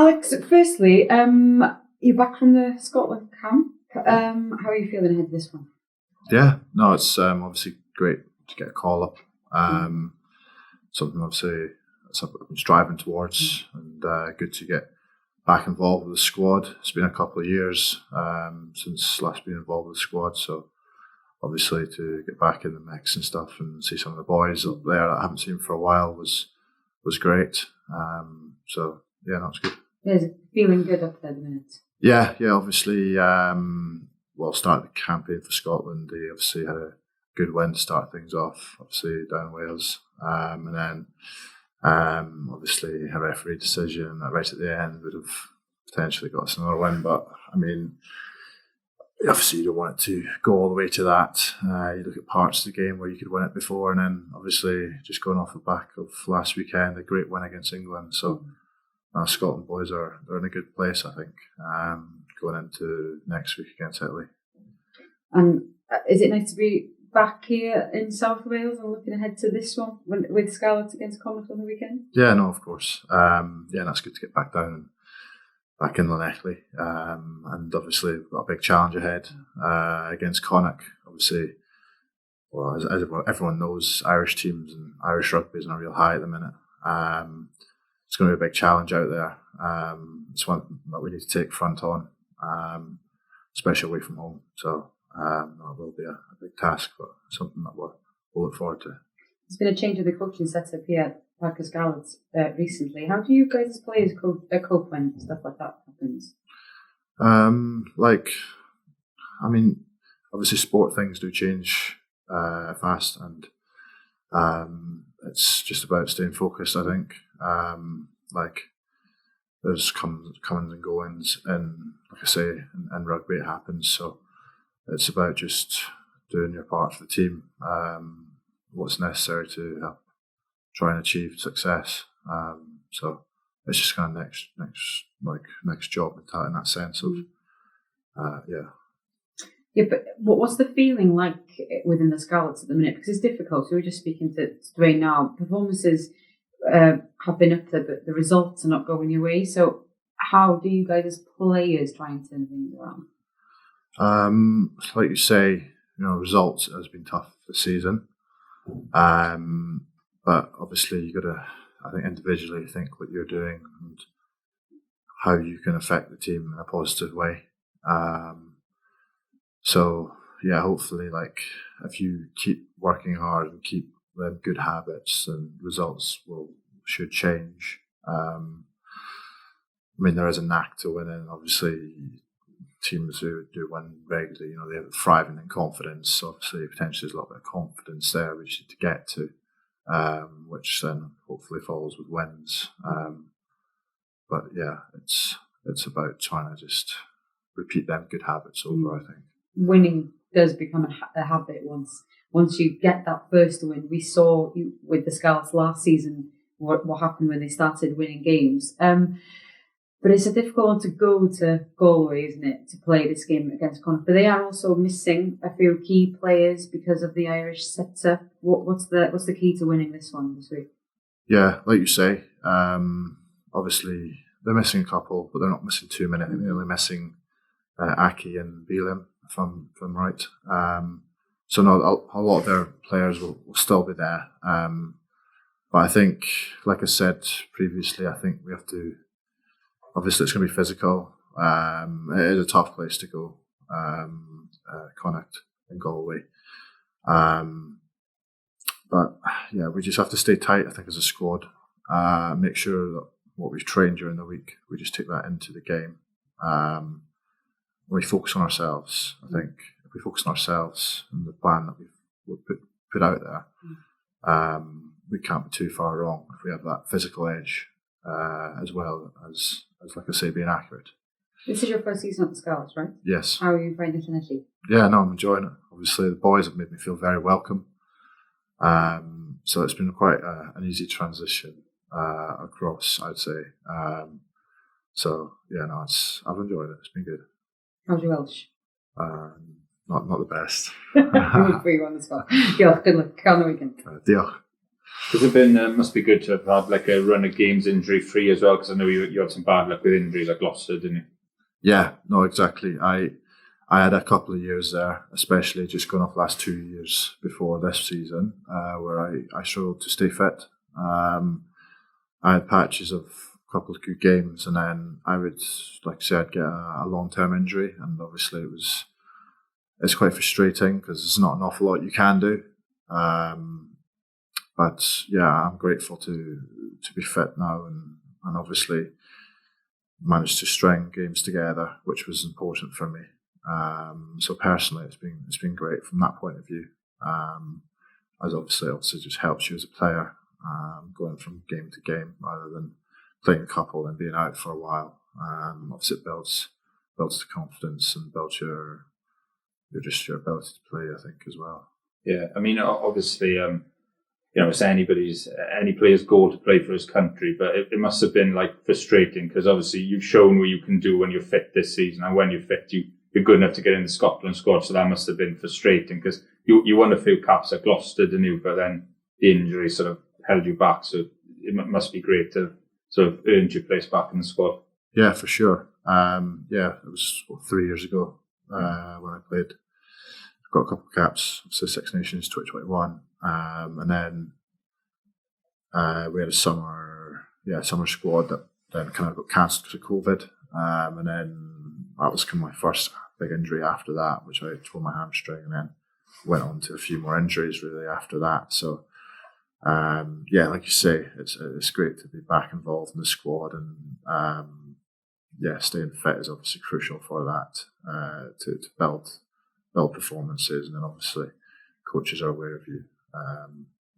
Alex, firstly, you're back from the Scotland camp. How are you feeling ahead of this one? Yeah, no, it's obviously great to get a call up. Something obviously I've been striving towards, and good to get back involved with the squad. It's been a couple of years since last being involved with the squad, so obviously to get back in the mix and stuff and see some of the boys up there that I haven't seen for a while was great. So yeah, that's good. Is it feeling good up there at the minute? Yeah, obviously, starting the campaign for Scotland, they obviously had a good win to start things off, obviously down in Wales. And then obviously a referee decision right at the end would have potentially got us another win. But I mean, obviously you don't want it to go all the way to that. You look at parts of the game where you could win it before, and then obviously just going off the back of last weekend, a great win against England. So Scotland boys they're in a good place, I think, going into next week against Italy. And is it nice to be back here in South Wales and looking ahead to this one with Scarlets against Connacht on the weekend? Yeah, no, of course. That's good to get back down and back in Llanelli. And obviously we've got a big challenge ahead against Connacht. Obviously, well, as everyone knows, Irish teams and Irish rugby is on a real high at the minute. It's going to be a big challenge out there. It's one that we need to take front on, especially away from home. So it will be a big task, but something that we'll look forward to. There's been a change of the coaching setup here at Parker Scarlets recently. How do you guys as players cope when stuff like that happens? Obviously sport things do change fast, and it's just about staying focused, I think. There's comings and goings, and like I say, in rugby it happens. So it's about just doing your part for the team, what's necessary to help try and achieve success. So it's just kind of next job in that sense of Yeah, but what's the feeling like within the Scarlets at the minute? Because it's difficult. So we're just speaking to Dwayne now. Performances have been up there, but the results are not going your way. So how do you guys as players try and turn things around? Like you say, results has been tough this season. But obviously you got to, I think, individually think what you're doing and how you can affect the team in a positive way. So yeah, hopefully, if you keep working hard and keep them good habits, then results should change. There is a knack to winning. Obviously, teams who do win regularly, they have thriving in confidence. Obviously, potentially there's a little bit of confidence there which you need to get to, which then hopefully follows with wins. But yeah, it's about trying to just repeat them good habits over, I think. Winning does become a habit once you get that first win. We saw with the Scarlets last season what happened when they started winning games. But it's a difficult one to go to Galway, isn't it, to play this game against Connacht? But they are also missing a few key players because of the Irish setup. What's the key to winning this one this week? Yeah, like you say, obviously they're missing a couple, but they're not missing too many. I think they're only missing Aki and Beelim, if I'm right. So no, a lot of their players will still be there. But I think, like I said previously, I think we have to. Obviously, it's going to be physical. It is a tough place to go, Connacht and Galway. But yeah, we just have to stay tight, I think, as a squad. Make sure that what we've trained during the week, we just take that into the game. We focus on ourselves. I think if we focus on ourselves and the plan that we've put out there, we can't be too far wrong if we have that physical edge, as well as like I say, being accurate. This is your first season at the Scarlets, right? Yes. How are you finding Llanelli? Yeah, no, I'm enjoying it. Obviously, the boys have made me feel very welcome. So it's been quite an easy transition across, I'd say. So yeah, no, I've enjoyed it. It's been good. How's your Welsh? Not the best. Good for you on the spot. Diolch, good luck on the weekend. Diolch. Has it been, must be good to have had like a run of games injury free as well? Because I know you had some bad luck with injuries at Gloucester, didn't you? Yeah, no, exactly. I had a couple of years there, especially just going off last 2 years before this season, where I struggled to stay fit. I had patches of a couple of good games, and then I would, like I said, I'd get a long-term injury, and obviously it's quite frustrating because there's not an awful lot you can do. But yeah, I'm grateful to be fit now, and obviously managed to string games together, which was important for me. So personally, it's been great from that point of view. As obviously just helps you as a player, going from game to game rather than playing a couple and being out for a while. Obviously, it builds the confidence and builds your ability to play, I think, as well. Yeah, I mean, obviously, it's any player's goal to play for his country, but it must have been like frustrating because obviously you've shown what you can do when you're fit this season, and when you're fit, you're good enough to get in the Scotland squad. So that must have been frustrating because you won a few caps at Gloucester, didn't you? But then the injury sort of held you back. So it must be great to sort of earn your place back in the squad. Yeah, for sure. It was 3 years ago when I played. Got a couple of caps, so Six Nations 2021, and then we had a summer squad that then kind of got cancelled because of COVID, and then that was kind of my first big injury after that, which I tore my hamstring, and then went on to a few more injuries really after that. So like you say, it's great to be back involved in the squad, and staying fit is obviously crucial for that to build performances, and then obviously coaches are aware of you,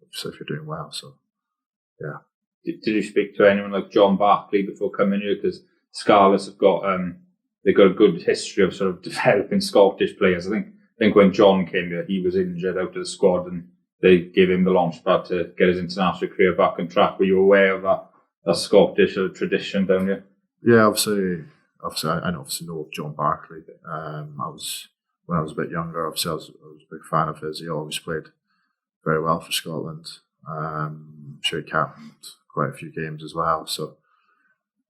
obviously if you're doing well. So yeah. Did you speak to anyone like John Barclay before coming here? Because Scarlets have got they've got a good history of sort of developing Scottish players. I think when John came here, he was injured out of the squad, and they gave him the launch pad to get his international career back on track. Were you aware of that Scottish sort of tradition down here? Yeah, obviously I know of John Barclay. When I was a bit younger, obviously I was a big fan of his. He always played very well for Scotland. I'm sure he captained quite a few games as well. So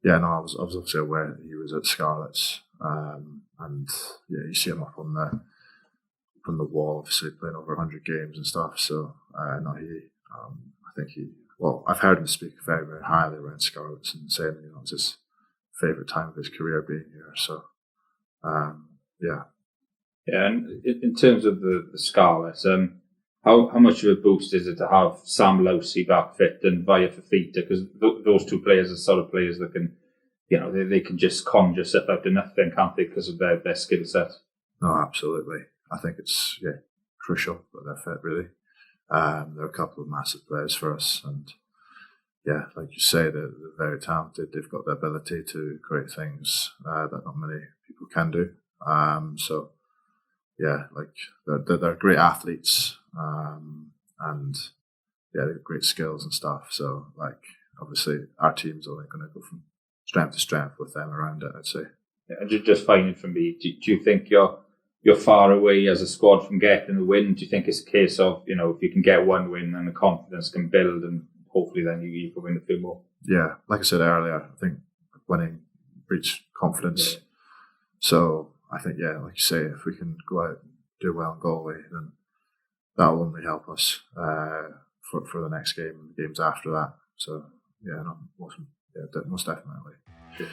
yeah, no, I was obviously aware that he was at Scarlets, and yeah, you see him up on the wall, obviously playing over 100 games and stuff. So I think I've heard him speak very, very highly around Scarlets and saying it's his favourite time of his career being here. So yeah. Yeah, and in terms of the Scarlets, how much of a boost is it to have Sam Lowsey back fit and Via Fafita? Because those two players are sort of players that can, they can just conjure stuff out of nothing, can't they, because of their skill set? No, absolutely. I think it's crucial that they're fit, really. They're a couple of massive players for us, and yeah, like you say, they're very talented. They've got the ability to create things that not many people can do. So yeah, like they're great athletes, and yeah, they've great skills and stuff. So like, obviously, our team's only going to go from strength to strength with them around it, I'd say. Yeah, and just finally from me, do you think you're far away as a squad from getting the win? Do you think it's a case of if you can get one win and the confidence can build, and hopefully then you can win a few more? Yeah, like I said earlier, I think winning breeds confidence. Yeah. So I think, like you say, if we can go out and do well in Galway, then that will only help us for the next game and the games after that. So most definitely. Sure.